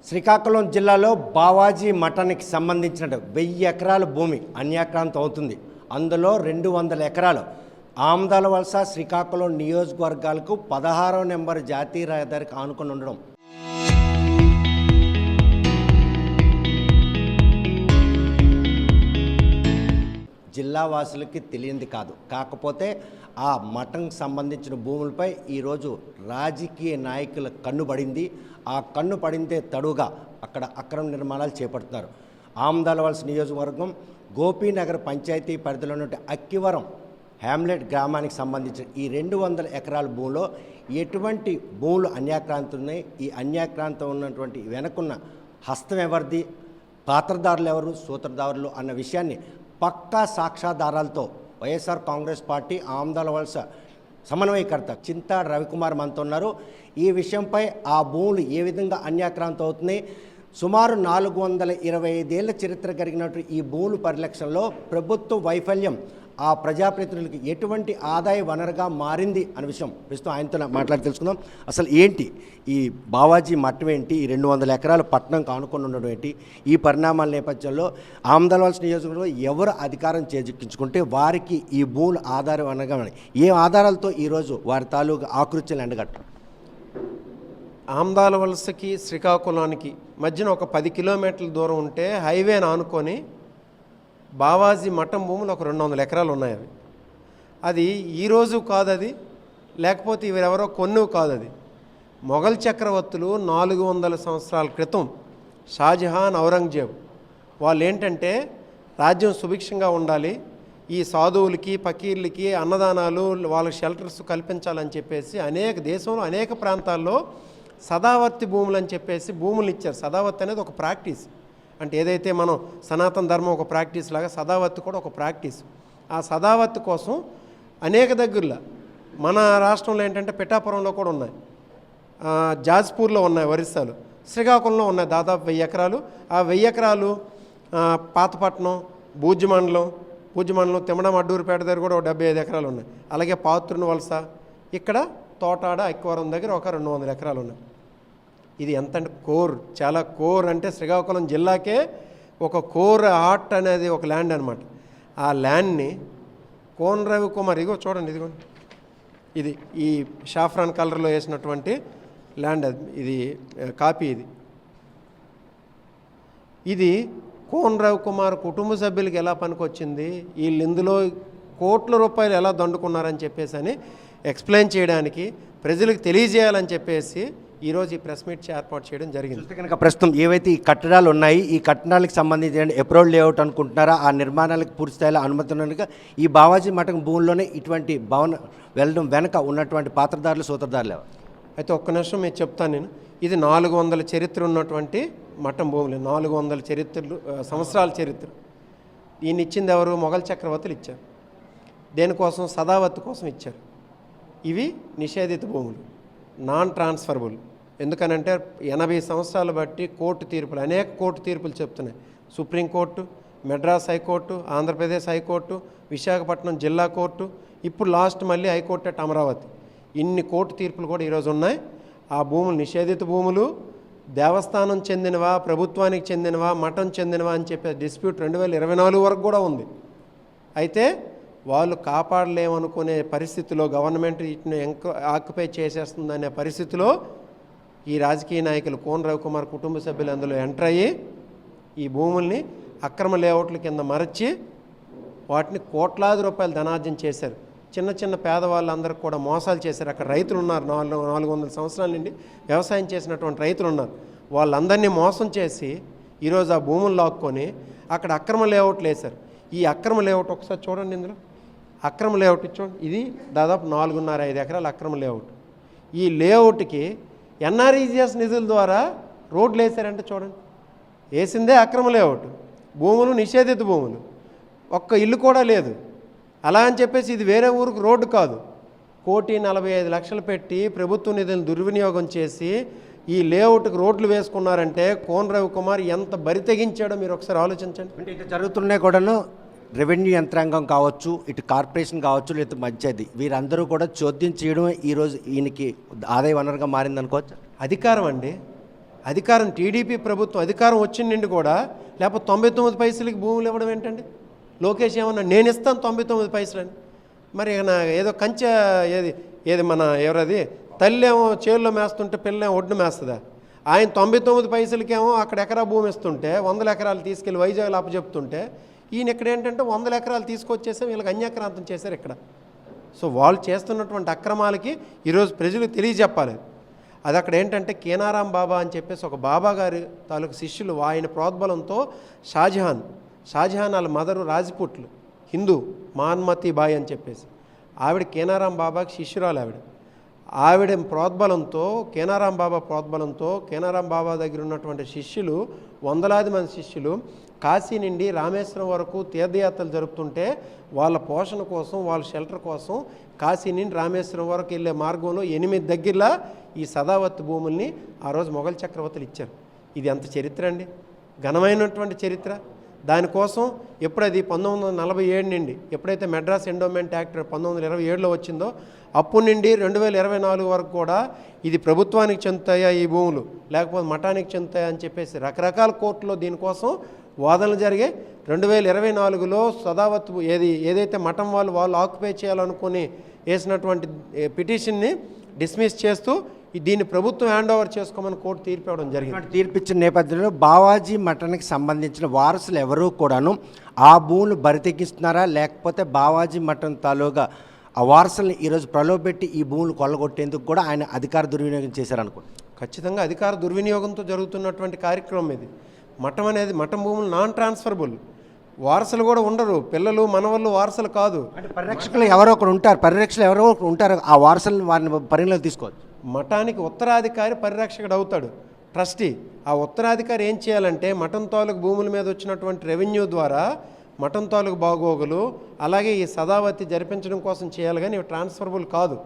శ్రీకాకుళం జిల్లాలో బావాజీ మఠానికి సంబంధించిన 1000 ఎకరాల భూమి అన్యాక్రాంతం అవుతుంది. అందులో 200 ఎకరాలు ఆమదాల వలస శ్రీకాకుళం నియోజకవర్గాలకు 16వ నెంబర్ జాతీయ రహదారికి ఆనుకొని ఉండడం. జిల్లా వాసులకి తెలియంది కాదు. కాకపోతే ఆ మఠంకి సంబంధించిన భూములపై ఈరోజు రాజకీయ నాయకుల కన్ను పడింది. ఆ కన్ను పడిందే తడుగా అక్కడ అక్రమ నిర్మాణాలు చేపడుతున్నారు. ఆమదాల వలస నియోజకవర్గం గోపీనగర్ పంచాయతీ పరిధిలో ఉన్న అక్కివరం హ్యామ్లెట్ గ్రామానికి సంబంధించిన ఈ 200 ఎకరాల భూమిలో ఎటువంటి భూములు అన్యాక్రాంతం ఉన్నాయి, ఈ అన్యాక్రాంతం ఉన్నటువంటి వెనకున్న హస్తం ఎవరిది, పాత్రదారులు ఎవరు, సూత్రధారులు అన్న విషయాన్ని పక్కా సాక్ష్యాధారాలతో వైఎస్ఆర్ కాంగ్రెస్ పార్టీ ఆమదాల వలస సమన్వయకర్త చింతాడ రవికుమార్ మనతో ఉన్నారు. ఈ విషయంపై ఆ భూములు ఏ విధంగా అన్యాక్రాంతం అవుతున్నాయి, సుమారు 425 ఏళ్ల చరిత్ర కలిగినటువంటి ఈ భూముల పరిరక్షణలో ప్రభుత్వ వైఫల్యం ఆ ప్రజాప్రతినిధులకి ఎటువంటి ఆదాయ వనరుగా మారింది అనే విషయం ప్రస్తుతం ఆయనతో మాట్లాడి తెలుసుకుందాం. అసలు ఏంటి ఈ బావాజీ మఠం ఏంటి, ఈ 200 ఎకరాల పట్టణం కానుకొని ఉండడం ఏంటి, ఈ పరిణామాల నేపథ్యంలో ఆమదాల వలస నియోజకవర్గంలో ఎవరు అధికారం చేజిక్కించుకుంటే వారికి ఈ భూములు ఆధార వనరుగా ఉన్నాయి, ఏ ఆధారాలతో ఈరోజు వారి తాలూకు ఆకృత్యాలు ఎండగట్టరు? ఆమదాల వలసకి శ్రీకాకుళానికి మధ్యన ఒక 10 కిలోమీటర్ల దూరం ఉంటే హైవేని ఆనుకొని బావాజీ మఠం భూములు ఒక 200 ఎకరాలు ఉన్నాయి. అది ఈరోజు కాదు, అది లేకపోతే ఎవరెవరో కొన్నువు కాదు. అది మొఘల్ చక్రవర్తులు 400 సంవత్సరాల క్రితం షాజహాన్, ఔరంగజేబ్ వాళ్ళు ఏంటంటే రాజ్యం సుభిక్షంగా ఉండాలి, ఈ సాధువులకి ఫకీర్లకి అన్నదానాలు వాళ్ళకి షెల్టర్స్ కల్పించాలని చెప్పేసి దేశంలో అనేక ప్రాంతాల్లో సదావర్తి భూములు అని చెప్పేసి భూములు ఇచ్చారు. సదావర్తి అనేది ఒక ప్రాక్టీస్, అంటే ఏదైతే మనం సనాతన ధర్మం ఒక ప్రాక్టీస్ లాగా సదావర్తి కూడా ఒక ప్రాక్టీస్. ఆ సదావర్తి కోసం అనేక దగ్గరలో మన రాష్ట్రంలో ఏంటంటే పిఠాపురంలో కూడా ఉన్నాయి, జాజ్పూర్లో ఉన్నాయి, ఒరిస్సాలో, శ్రీకాకుళంలో ఉన్నాయి దాదాపు 1000 ఎకరాలు. ఆ 1000 ఎకరాలు పాతపట్నం, భూజ్ మండలం తిమ్మడం అడ్డూరుపేట దగ్గర కూడా 75 ఎకరాలు ఉన్నాయి. అలాగే పాత్రుని వలస, ఇక్కడ తోటాడ అక్కివరం దగ్గర ఒక 200 ఎకరాలు ఉన్నాయి. ఇది ఎంత అంటే కోర్, చాలా కోర్, అంటే శ్రీకాకుళం జిల్లాకే ఒక కోర్ హార్ట్ అనేది ఒక ల్యాండ్ అనమాట. ఆ ల్యాండ్ని కోన్ రవికుమార్, ఇదిగో చూడండి, ఇదిగోండి, ఇది ఈ షాఫ్రాన్ కలర్లో వేసినటువంటి ల్యాండ్, ఇది కాపీ. ఇది కోన్ రవికుమార్ కుటుంబ సభ్యులకి ఎలా పనికొచ్చింది, వీళ్ళు ఇందులో కోట్ల రూపాయలు ఎలా దండుకున్నారని చెప్పేసి అని ఎక్స్ప్లెయిన్ చేయడానికి, ప్రజలకు తెలియజేయాలని చెప్పేసి ఈరోజు ఈ ప్రెస్ మీట్ ఏర్పాటు చేయడం జరిగింది. చూస్తే కనుక ప్రస్తుతం ఏవైతే ఈ కట్టడాలు ఉన్నాయి, ఈ కట్టడాలకు సంబంధించిన అప్రూవల్ లేఅవుట్ అనుకుంటున్నారా, ఆ నిర్మాణాలకు పూర్తి స్థాయిలో అనుమతి ఉన్నట్టుగా ఈ బావాజీ మఠం భూముల్లోనే ఇటువంటి భవన వెళ్ళడం వెనక ఉన్నటువంటి పాత్రదారులు, సూత్రధారులు ఎవరు? అయితే ఒక్క నిమిషం మీకు చెప్తాను నేను. ఇది 400 చరిత్ర ఉన్నటువంటి మఠం భూములు, 400 సంవత్సరాల చరిత్ర. ఈయన ఇచ్చింది ఎవరు? మొఘల్ చక్రవర్తులు ఇచ్చారు. దేనికోసం? సదావర్తి కోసం ఇచ్చారు. ఇవి నిషేధిత భూములు, నాన్ ట్రాన్స్ఫరబుల్. ఎందుకనంటే 80 సంవత్సరాలు బట్టి కోర్టు తీర్పులు, అనేక కోర్టు తీర్పులు చెప్తున్నాయి. Supreme court, Madras high court, Andhra Pradesh high court, Visakhapatnam జిల్లా కోర్టు, ఇప్పుడు లాస్ట్ మళ్ళీ హైకోర్టు అట్ అమరావతి, ఇన్ని కోర్టు తీర్పులు కూడా ఈరోజు ఉన్నాయి. ఆ భూములు నిషేధిత భూములు, దేవస్థానం చెందినవా, ప్రభుత్వానికి చెందినవా, మఠం చెందినవా అని చెప్పే డిస్ప్యూట్ 2024 వరకు కూడా ఉంది. అయితే వాళ్ళు కాపాడలేమనుకునే పరిస్థితిలో, గవర్నమెంట్ వీటిని ఆక్యుపై చేసేస్తుందనే పరిస్థితిలో ఈ రాజకీయ నాయకులు కోన్ రవికుమార్ కుటుంబ సభ్యులు అందులో ఎంటర్ అయ్యి ఈ భూముల్ని అక్రమ లేఅవుట్ల కింద మరచి వాటిని కోట్లాది రూపాయలు ధనార్జన చేశారు. చిన్న చిన్న పేదవాళ్ళందరికీ కూడా మోసాలు చేశారు. అక్కడ రైతులు ఉన్నారు, 400 సంవత్సరాల నుండి వ్యవసాయం చేసినటువంటి రైతులు ఉన్నారు. వాళ్ళందరినీ మోసం చేసి ఈరోజు ఆ భూములు లాక్కొని అక్కడ అక్రమ లేఅవుట్లు వేశారు. ఈ అక్రమ లేఅవుట్ ఒకసారి చూడండి, ఇందులో అక్రమ లేఅవుట్ చూడండి, ఇది దాదాపు 4.5 ఎకరాల అక్రమ లేఅవుట్. ఈ లేఅవుట్కి ఎన్ఆర్ఈజిఎస్ నిధుల ద్వారా రోడ్లు వేశారంటే చూడండి, వేసిందే అక్రమ లేఅవుట్. భూములు నిషేధిత భూములు, ఒక్క ఇల్లు కూడా లేదు. అలా అని చెప్పేసి ఇది వేరే ఊరికి రోడ్డు కాదు, 1,45,00,000 పెట్టి ప్రభుత్వ నిధులను దుర్వినియోగం చేసి ఈ లేఅవుట్కి రోడ్లు వేసుకున్నారంటే కోన్ రవికుమార్ ఎంత బరి తెగించాడో మీరు ఒకసారి ఆలోచించండి. అంటే ఇక జరుగుతున్నాయి కూడాను రెవెన్యూ యంత్రాంగం కావచ్చు, ఇటు కార్పొరేషన్ కావచ్చు, లేదా పంచాయతీ, వీరందరూ కూడా చోద్యం చేయడం ఈరోజు ఈయనకి ఆదాయ వనరుగా మారిందనుకోవచ్చు. అధికారం అండి, అధికారం టీడీపీ ప్రభుత్వం అధికారం వచ్చిన నుండి కూడా లేకపోతే 99 పైసలకి భూములు ఇవ్వడం ఏంటండి? లోకేష్ ఏమన్నా నేను ఇస్తాను 99 పైసలని, మరి ఏదో కంచె ఏది మన ఎవరది తల్లి ఏమో చేల్లో మేస్తుంటే పిల్లేమో ఒడ్డున మేస్తుందా? ఆయన 99 పైసలకేమో అక్కడ ఎకరా భూమి ఇస్తుంటే 100 ఎకరాలు తీసుకెళ్ళి వైజాగ్లో అప్పచెప్తుంటే ఈయన ఇక్కడ ఏంటంటే 100 ఎకరాలు తీసుకొచ్చేసాం, వీళ్ళకి అన్యాక్రాంతం చేశారు ఇక్కడ. సో వాళ్ళు చేస్తున్నటువంటి అక్రమాలకి ఈరోజు ప్రజలు తెలియజెప్పాలి. అది అక్కడ ఏంటంటే కేనారాం బాబా అని చెప్పేసి ఒక బాబా గారి తాలూకు శిష్యులు, ఆయన ప్రోద్బలంతో షాజహాన్ వాళ్ళ మదరు రాజ్పుట్లు హిందూ మాన్మతి బాయ్ అని చెప్పేసి ఆవిడ కేనారాం బాబాకి శిష్యురాలు. ఆవిడ ప్రోద్బలంతో కేనారాం బాబా దగ్గర ఉన్నటువంటి శిష్యులు, వందలాది మంది శిష్యులు కాశీ నుండి రామేశ్వరం వరకు తీర్థయాత్రలు జరుపుతుంటే వాళ్ళ పోషణ కోసం, వాళ్ళ షెల్టర్ కోసం కాశీ నుండి రామేశ్వరం వరకు వెళ్ళే మార్గంలో 8 దగ్గరలా ఈ సదావత్ భూముల్ని ఆ రోజు మొఘల్ చక్రవర్తులు ఇచ్చారు. ఇది ఎంత చరిత్ర అండి, ఘనమైనటువంటి చరిత్ర. దానికోసం ఎప్పుడది 1947 నుండి ఎప్పుడైతే మెడ్రాస్ ఎండోమెంట్ యాక్ట్ 1927లో వచ్చిందో అప్పటి నుండి 2024 వరకు కూడా ఇది ప్రభుత్వానికి చెందుతాయా ఈ భూములు, లేకపోతే మఠానికి చెందుతాయా అని చెప్పేసి రకరకాల కోర్టులో దీనికోసం వాదనలు జరిగాయి. 2024లో సదావత్ ఏదైతే మఠం వాళ్ళు ఆక్యుపై చేయాలనుకుని వేసినటువంటి పిటిషన్ని డిస్మిస్ చేస్తూ దీన్ని ప్రభుత్వం హ్యాండ్ ఓవర్ చేసుకోమని కోర్టు తీర్పు ఇవ్వడం జరిగింది. తీర్పిచ్చిన నేపథ్యంలో బావాజీ మఠానికి సంబంధించిన వారసులు ఎవరూ కూడాను ఆ భూములు బరితెక్కిస్తున్నారా, లేకపోతే బావాజీ మఠం తాలూగా ఆ వారసుల్ని ఈరోజు ప్రలోభపెట్టి ఈ భూములు కొల్లగొట్టేందుకు కూడా ఆయన అధికార దుర్వినియోగం చేశారనుకోండి? ఖచ్చితంగా అధికార దుర్వినియోగంతో జరుగుతున్నటువంటి కార్యక్రమం ఇది. మఠం భూములు నాన్ ట్రాన్స్ఫరబుల్, వారసులు కూడా ఉండరు, పిల్లలు మనవళ్ళు వారసులు కాదు. అంటే పరిరక్షకులు ఎవరో ఒకరు ఉంటారు, ఆ వారసులను వారిని పరిగణలోకి తీసుకోవచ్చు. మఠానికి ఉత్తరాధికారి పరిరక్షకుడు అవుతాడు, ట్రస్టీ. ఆ ఉత్తరాధికారి ఏం చేయాలంటే మఠం తాలూకు భూముల మీద వచ్చినటువంటి రెవెన్యూ ద్వారా మఠం తాలూకు బాగోగులు అలాగే ఈ సదావతి జరిపించడం కోసం చేయాలి, కానీ ఇవి ట్రాన్స్ఫరబుల్ కాదు.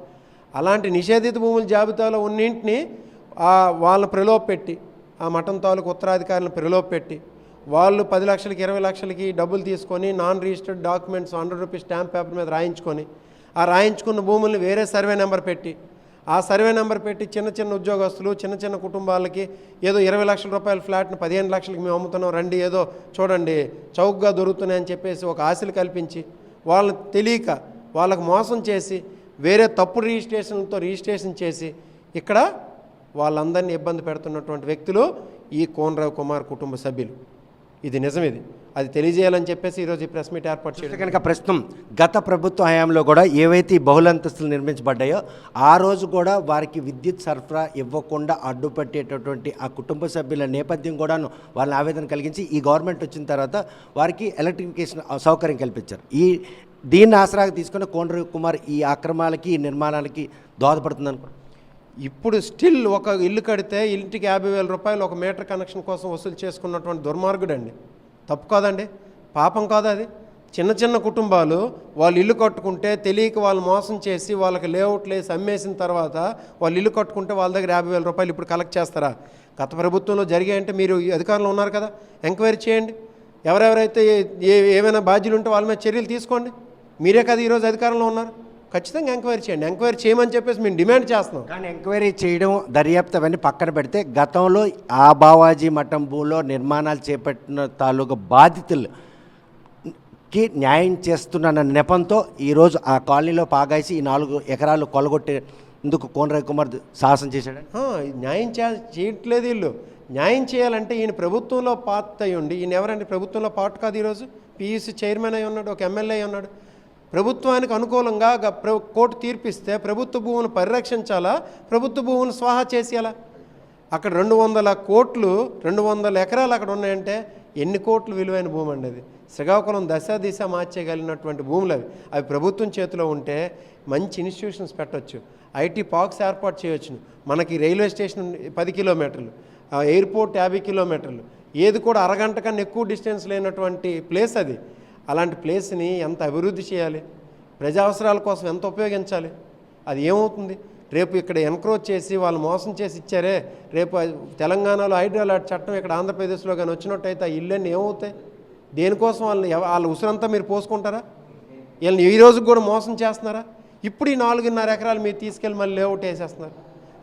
అలాంటి నిషేధిత భూముల జాబితాలో ఉన్నింటిని వాళ్ళని ప్రలోభపెట్టి, ఆ మఠం తాలూకు ఉత్తరాధికారులను ప్రలోభపెట్టి వాళ్ళు 10 లక్షలకి 20 లక్షలకి డబ్బులు తీసుకొని non registered documents 100 rupees stamp paper మీద రాయించుకొని ఆ రాయించుకున్న భూముల్ని వేరే సర్వే నెంబర్ పెట్టి చిన్న చిన్న ఉద్యోగస్తులు, చిన్న కుటుంబాలకి ఏదో 20 లక్షల రూపాయల ఫ్లాట్ని 15 లక్షలకి మేము అమ్ముతున్నాం రండి, ఏదో చూడండి చౌకగా దొరుకుతున్నాయని చెప్పేసి ఒక ఆశలు కల్పించి వాళ్ళని తెలియక వాళ్ళకు మోసం చేసి వేరే తప్పుడు రిజిస్ట్రేషన్ చేసి ఇక్కడ వాళ్ళందరినీ ఇబ్బంది పెడుతున్నటువంటి వ్యక్తులు ఈ కోనరావు కుమార్ కుటుంబ సభ్యులు. ఇది నిజం, అది తెలియజేయాలని చెప్పేసి ఈరోజు ఈ ప్రెస్ మీట్ ఏర్పాటు చేయడం. కనుక ప్రస్తుతం గత ప్రభుత్వ హయాంలో కూడా ఏవైతే ఈ బహుళంతస్తులు నిర్మించబడ్డాయో ఆ రోజు కూడా వారికి విద్యుత్ సరఫరా ఇవ్వకుండా అడ్డుపట్టేటటువంటి ఆ కుటుంబ సభ్యుల నేపథ్యం కూడాను వాళ్ళని ఆవేదన కలిగించి ఈ గవర్నమెంట్ వచ్చిన తర్వాత వారికి ఎలక్ట్రిఫికేషన్ సౌకర్యం కల్పించారు. దీన్ని ఆసరాగా తీసుకుని కోనరావు కుమార్ ఈ అక్రమాలకి ఈ నిర్మాణాలకి దోహదపడుతుంది అనుకో. ఇప్పుడు స్టిల్ ఒక ఇల్లు కడితే ఇంటికి 50,000 రూపాయలు ఒక మీటర్ కనెక్షన్ కోసం వసూలు చేసుకున్నటువంటి దుర్మార్గుడు అండి. తప్పు కాదండి, పాపం కాదు అది. చిన్న కుటుంబాలు వాళ్ళు ఇల్లు కట్టుకుంటే తెలియక వాళ్ళు మోసం చేసి వాళ్ళకి లేఅవుట్లు వేసి అమ్మేసిన తర్వాత వాళ్ళు ఇల్లు కట్టుకుంటే వాళ్ళ దగ్గర 50,000 రూపాయలు ఇప్పుడు కలెక్ట్ చేస్తారా? గత ప్రభుత్వంలో జరిగాయంటే మీరు అధికారంలో ఉన్నారు కదా, ఎంక్వైరీ చేయండి. ఎవరెవరైతే ఏమైనా బాధ్యులు ఉంటే వాళ్ళ మీద చర్యలు తీసుకోండి. మీరే కదా ఈరోజు అధికారంలో ఉన్నారు, ఖచ్చితంగా ఎంక్వైరీ చేయండి. ఎంక్వైరీ చేయమని చెప్పేసి మేము డిమాండ్ చేస్తున్నాం. కానీ ఎంక్వైరీ చేయడం, దర్యాప్తు అవన్నీ పక్కన పెడితే గతంలో ఆ బావాజీ మఠం భూమిలో నిర్మాణాలు చేపట్టిన తాలూకు బాధితులకి న్యాయం చేస్తున్న నెపంతో ఈరోజు ఆ కాలనీలో పాగాసి ఈ 4 ఎకరాలు కొలగొట్టేందుకు కోనరావు కుమార్ సాహసం చేశాడు. న్యాయం చేయట్లేదు వీళ్ళు. న్యాయం చేయాలంటే ఈయన ప్రభుత్వంలో పార్ట్ అయి ఉండి, ఈయన ఎవరంటే ప్రభుత్వంలో పార్ట్ కాదు, ఈరోజు పీయూసీ చైర్మన్ అయి ఉన్నాడు, ఒక ఎమ్మెల్యే అయి ఉన్నాడు. ప్రభుత్వానికి అనుకూలంగా కోర్టు తీర్పిస్తే ప్రభుత్వ భూములను పరిరక్షించాలా, ప్రభుత్వ భూములను స్వాహా చేసేయాలా? అక్కడ 200 ఎకరాలు అక్కడ ఉన్నాయంటే ఎన్ని కోట్లు విలువైన భూమి అండి అది. శ్రీకాకుళం దిశ మార్చేయగలిగినటువంటి భూములు అవి ప్రభుత్వం చేతిలో ఉంటే మంచి ఇన్స్టిట్యూషన్స్ పెట్టవచ్చు, ఐటీ పార్క్స్ ఏర్పాటు చేయవచ్చు. మనకి రైల్వే స్టేషన్ 10 కిలోమీటర్లు, ఎయిర్పోర్ట్ 50 కిలోమీటర్లు, ఏది కూడా అరగంట కన్నా ఎక్కువ డిస్టెన్స్ లేనటువంటి ప్లేస్ అది. అలాంటి ప్లేస్ని ఎంత అభివృద్ధి చేయాలి, ప్రజా అవసరాల కోసం ఎంత ఉపయోగించాలి? అది ఏమవుతుంది? రేపు ఇక్కడ ఎన్క్రోచ్ చేసి వాళ్ళు మోసం చేసి ఇచ్చారే, రేపు తెలంగాణలో హైడ్రాలాట్ చట్టం ఇక్కడ ఆంధ్రప్రదేశ్లో కానీ వచ్చినట్టయితే ఆ ఇళ్ళన్నీ ఏమవుతాయి? దేనికోసం వాళ్ళ ఉసురంతా మీరు పోసుకుంటారా? వీళ్ళని ఈ రోజుకి కూడా మోసం చేస్తున్నారా? ఇప్పుడు ఈ 4.5 ఎకరాలు మీరు తీసుకెళ్ళి మళ్ళీ లేఅవుట్ వేసేస్తున్నారు.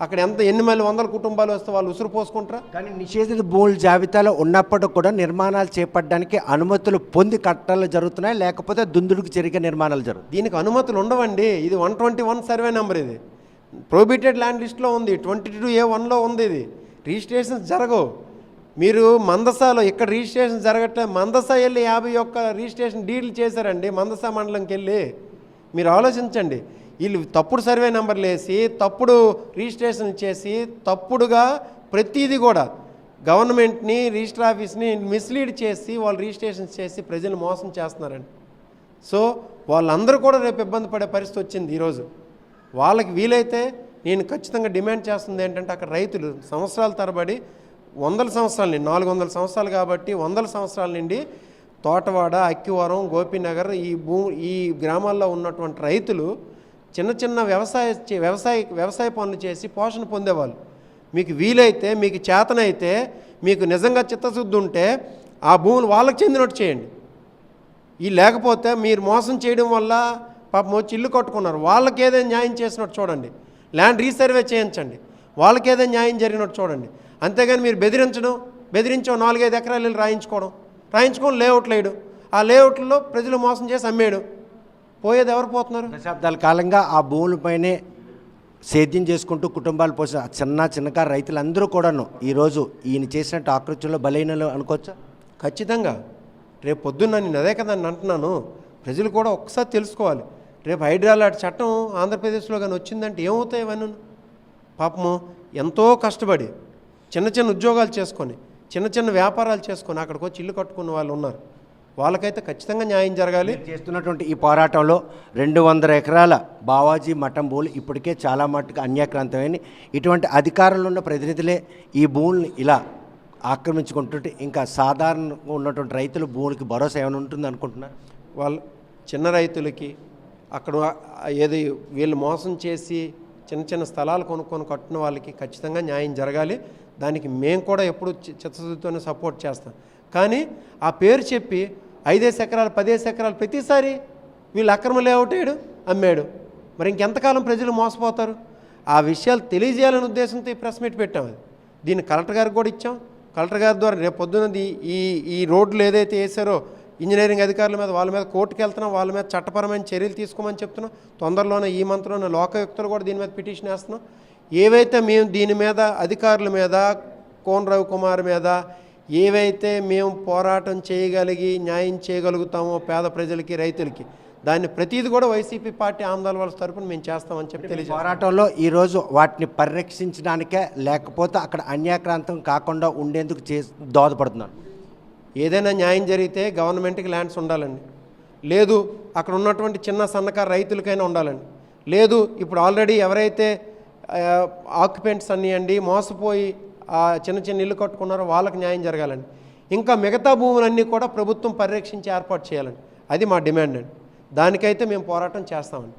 అక్కడ ఎన్ని మళ్ళీ వందల కుటుంబాలు వస్తే వాళ్ళు ఉసురు పోసుకుంటారా? కానీ నిషేధిత భూముల జాబితాలో ఉన్నప్పటికీ కూడా నిర్మాణాలు చేపట్టడానికి అనుమతులు పొంది కట్టాలు జరుగుతున్నాయి, లేకపోతే దుందుడుకు జరిగే నిర్మాణాలు జరుగుతాయి. దీనికి అనుమతులు ఉండవండి. ఇది 121 సర్వే నెంబర్, ఇది ప్రొహిబిటెడ్ ల్యాండ్ లిస్ట్లో ఉంది, 22A1లో ఉంది. ఇది రిజిస్ట్రేషన్స్ జరగవు. మీరు మందసాలో ఇక్కడ రిజిస్ట్రేషన్ జరగట్లే, మందసా వెళ్ళి 51 రిజిస్ట్రేషన్ డీడ్లు చేశారండి మందసా మండలంకి వెళ్ళి. మీరు ఆలోచించండి, వీళ్ళు తప్పుడు సర్వే నెంబర్లు వేసి తప్పుడు రిజిస్ట్రేషన్ చేసి తప్పుడుగా ప్రతిదీ కూడా గవర్నమెంట్ని రిజిస్టర్ ఆఫీస్ని మిస్లీడ్ చేసి వాళ్ళు రిజిస్ట్రేషన్ చేసి ప్రజలు మోసం చేస్తున్నారండి. సో వాళ్ళందరూ కూడా రేపు ఇబ్బంది పడే పరిస్థితి వచ్చింది ఈరోజు. వాళ్ళకి వీలైతే నేను ఖచ్చితంగా డిమాండ్ చేస్తుంది ఏంటంటే, అక్కడ రైతులు సంవత్సరాల తరబడి 100 సంవత్సరాల నుండి 400 సంవత్సరాలు కాబట్టి 100 సంవత్సరాల నుండి తోటవాడ, అక్కివరం, గోపీనగర్ ఈ గ్రామాల్లో ఉన్నటువంటి రైతులు చిన్న చిన్న వ్యవసాయ పనులు చేసి పోషణ పొందేవాళ్ళు. మీకు వీలైతే, మీకు చేతనైతే, మీకు నిజంగా చిత్తశుద్ధి ఉంటే ఆ భూములు వాళ్ళకి చెందినట్టు చేయండి. ఈ లేకపోతే మీరు మోసం చేయడం వల్ల పాపం వచ్చి ఇల్లు కట్టుకున్నారు, వాళ్ళకి ఏదైనా న్యాయం చేసినట్టు చూడండి. ల్యాండ్ రీసర్వే చేయించండి, వాళ్ళకి ఏదైనా న్యాయం జరిగినట్టు చూడండి. అంతేగాని మీరు బెదిరించడం 4-5 ఎకరాలు వెళ్ళి రాయించుకొని లేఅవుట్లు వేయడం, ఆ లేఅవుట్లో ప్రజలు మోసం చేసి అమ్మేయడం. పోయేది ఎవరు పోతున్నారు? దశాబ్దాల కాలంగా ఆ భూములపైనే సేద్యం చేసుకుంటూ కుటుంబాలు పోసిన చిన్నకారు రైతులందరూ కూడాను ఈరోజు ఈయన చేసినట్టు ఆకృత్యంలో బలైనలు అనుకోవచ్చా? ఖచ్చితంగా. రేపు పొద్దున్న నేను అదే కదా అని అంటున్నాను, ప్రజలు కూడా ఒక్కసారి తెలుసుకోవాలి. రేపు హైడ్రాలాట్ చట్టం ఆంధ్రప్రదేశ్లో కానీ వచ్చిందంటే ఏమవుతాయి ఇవన్నీ? పాపము ఎంతో కష్టపడి చిన్న ఉద్యోగాలు చేసుకొని చిన్న వ్యాపారాలు చేసుకొని అక్కడికి వచ్చి ఇల్లు కట్టుకున్న వాళ్ళు ఉన్నారు. వాళ్ళకైతే ఖచ్చితంగా న్యాయం జరగాలి. చేస్తున్నటువంటి ఈ పోరాటంలో 200 ఎకరాల బావాజీ మఠం భూములు ఇప్పటికే చాలా మట్టుకు అన్యాక్రాంతమైన ఇటువంటి అధికారంలో ఉన్న ప్రతినిధులే ఈ భూముల్ని ఇలా ఆక్రమించుకుంటుంటే ఇంకా సాధారణంగా ఉన్నటువంటి రైతులు భూములకి భరోసా ఏమైనా ఉంటుంది అనుకుంటున్నారు? వాళ్ళు చిన్న రైతులకి అక్కడ ఏది వీళ్ళు మోసం చేసి చిన్న స్థలాలు కొనుక్కొని కట్టిన వాళ్ళకి ఖచ్చితంగా న్యాయం జరగాలి. దానికి మేము కూడా ఎప్పుడు చిత్తశుద్ధితోనే సపోర్ట్ చేస్తాం. కానీ ఆ పేరు చెప్పి 5 ఎకరాలు 10 ఎకరాలు ప్రతిసారి వీళ్ళు అక్రమ లేఅవుట్ వేయడం, అమ్మాడు. మరి ఇంకెంతకాలం ప్రజలు మోసపోతారు? ఆ విషయాలు తెలియజేయాలనే ఉద్దేశంతో ఈ ప్రెస్ మీట్ పెట్టాం. అది దీన్ని కలెక్టర్ గారికి కూడా ఇచ్చాం. కలెక్టర్ గారి ద్వారా రేపు పొద్దున్నది ఈ రోడ్లు ఏదైతే వేసారో ఇంజనీరింగ్ అధికారుల మీద, వాళ్ళ మీద కోర్టుకు వెళ్తున్నాం, వాళ్ళ మీద చట్టపరమైన చర్యలు తీసుకోమని చెప్తున్నాం. తొందరలోనే ఈ మంత్లోనే లోకాయుక్తలు కూడా దీని మీద పిటిషన్ వేస్తున్నాం. ఏవైతే మేము దీని మీద అధికారుల మీద, కోన రవికుమార్ మీద ఏవైతే మేము పోరాటం చేయగలిగి న్యాయం చేయగలుగుతామో పేద ప్రజలకి, రైతులకి, దాన్ని ప్రతిదీ కూడా వైసీపీ పార్టీ ఆందోళన వాళ్ళ తరపున మేము చేస్తామని చెప్పి తెలియజేస్తాం. పోరాటంలో ఈరోజు వాటిని పరిరక్షించడానికే, లేకపోతే అక్కడ అన్యాక్రాంతం కాకుండా ఉండేందుకు దోహదపడుతున్నారు. ఏదైనా న్యాయం జరిగితే గవర్నమెంట్కి ల్యాండ్స్ ఉండాలండి, లేదు అక్కడ ఉన్నటువంటి సన్నకారు రైతులకైనా ఉండాలండి, లేదు ఇప్పుడు ఆల్రెడీ ఎవరైతే ఆక్యుపెంట్స్ అనియండి మోసపోయి ఆ చిన్న ఇల్లు కట్టుకున్నారో వాళ్ళకి న్యాయం జరగాలండి. ఇంకా మిగతా భూములన్నీ కూడా ప్రభుత్వం పరిరక్షించి ఏర్పాటు చేయాలండి. అది మా డిమాండ్ అండి. దానికైతే మేము పోరాటం చేస్తామండి.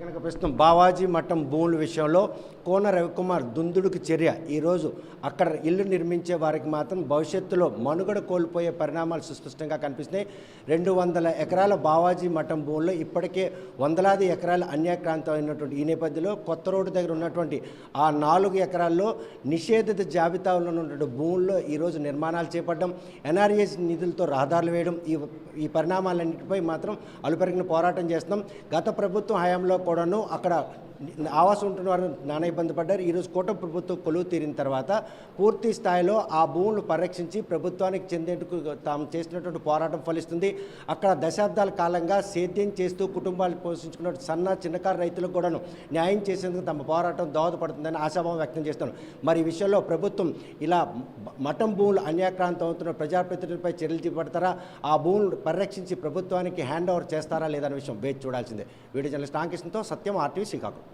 కనుక ప్రస్తుతం బావాజీ మఠం భూముల విషయంలో కోన రవికుమార్ దుందుడుకు చర్య ఈరోజు అక్కడ ఇల్లు నిర్మించే వారికి మాత్రం భవిష్యత్తులో మనుగడ కోల్పోయే పరిణామాలు సుస్పష్టంగా కనిపిస్తున్నాయి. 200 ఎకరాల బావాజీ మఠం భూముల్లో ఇప్పటికే వందలాది ఎకరాలు అన్యాక్రాంతమైనటువంటి ఈ నేపథ్యంలో కొత్త రోడ్డు దగ్గర ఉన్నటువంటి ఆ 4 ఎకరాల్లో నిషేధిత జాబితాలో ఉన్నటువంటి భూముల్లో ఈరోజు నిర్మాణాలు చేపట్టడం, ఎన్ఆర్ఎస్ నిధులతో రహదారులు వేయడం, ఈ పరిణామాలన్నిటిపై మాత్రం అలుపెరిగిన పోరాటం చేస్తున్నాం. గత ప్రభుత్వం హయాంలో కూడాను అక్కడ ఆవాసం ఉంటున్న వారు నానా ఇబ్బంది పడ్డారు. ఈరోజు కూటమి ప్రభుత్వం కొలువు తీరిన తర్వాత పూర్తి స్థాయిలో ఆ భూములు పరిరక్షించి ప్రభుత్వానికి చెందేందుకు తాము చేసినటువంటి పోరాటం ఫలిస్తుంది. అక్కడ దశాబ్దాల కాలంగా సేద్యం చేస్తూ కుటుంబాలు పోషించుకున్న చిన్నకారు రైతులకు కూడాను న్యాయం చేసేందుకు తమ పోరాటం దోహదపడుతుందని ఆశాభావం వ్యక్తం చేస్తాను. మరి ఈ విషయంలో ప్రభుత్వం ఇలా మఠం భూములు అన్యాక్రాంతం అవుతున్న ప్రజాప్రతినిధులపై చర్యలు చేపడతారా, ఆ భూములు పరిరక్షించి ప్రభుత్వానికి హ్యాండ్ ఓవర్ చేస్తారా లేదనే విషయం వేచి చూడాల్సిందే. వీడియో జర్నలిస్ట్ రామకృష్ణతో సత్యం, RTV శ్రీకాకుళం.